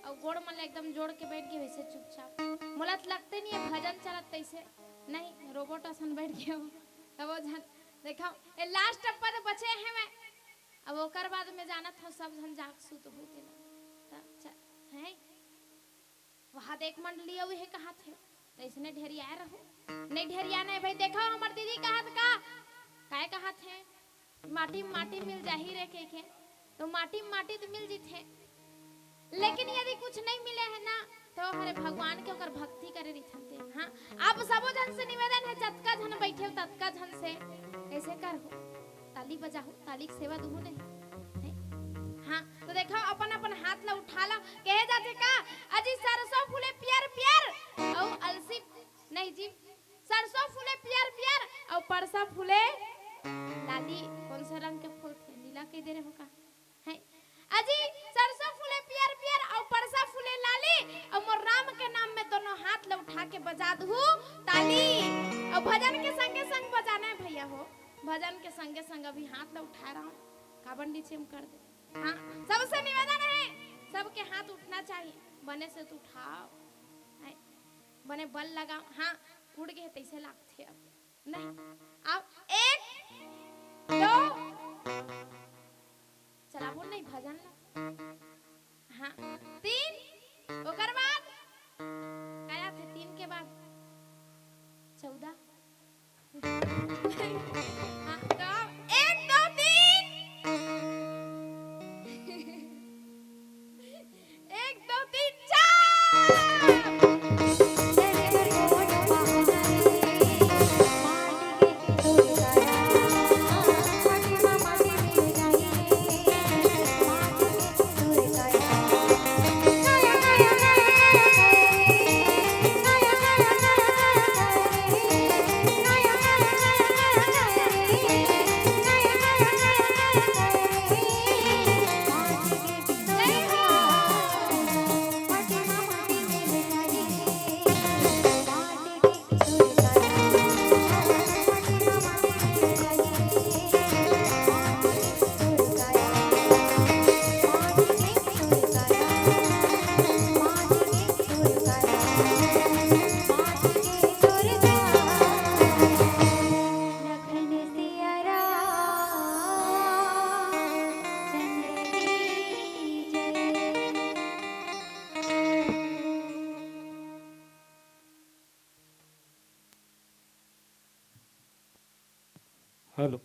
और गोड़ मन एकदम जोड़ के बैठ गए वैसे चुपचाप। मोला तो लगते नहीं है भजन चलत तैसे, नहीं रोबोट असन बैठ गया हो। तब वो झन देखा ये लास्ट पद बचे हैं मैं, अब ओकर बाद में जाना था सब झन जाग सुत होते ना हैं वहाँ देख मंडली हुई है कहाँ थे तो इसने ढेरिया रहो नहीं ढेरिया नहीं भाई देखो हमार दीदी कहाँ का काय कहा थे माटी माटी मिल जा ही रहे के तो माटी माटी तो मिल जीते, लेकिन यदि कुछ नहीं मिले है ना तो हरे भगवान के ओकर भक्ति करे रिथनते। हाँ आप सबो जन से निवेदन है जतका जन बैठे हो ततका जन से ऐसे कर हो ताली बजाओ ताली की सेवा दो नहीं। हाँ तो देखो अपन अपन हाथ ला उठा ला कहे जाते का अजी सरसों फूले प्यार प्यार और अलसी नहीं जी सरसों फूले प्यार प्यार और परसा फूले लाली। कौन सा रंग के फूल थे नीला कह दे रहे हो का है अजी सरसों फूले प्यार प्यार और परसा फूले लाली और मोर राम के नाम में दोनों हाथ ला उठा के बजा दू ताली। और भजन के संगे संग बजाना है भैया हो, भजन के संगे संग अभी हाथ ला उठा रहा हूँ काबन नीचे हम कर दे। हाँ सबसे निवेदन है सबके हाथ उठना चाहिए, बने से तो उठाओ बने बल लगाओ। हाँ उड़ गए तैसे लागते अब नहीं अब एक दो चला बोल नहीं भजन ला। हाँ तीन ओकर बाद आया थे तीन के बाद 14 हाँ तो एक दो तीन एक दो तीन चार हेलो।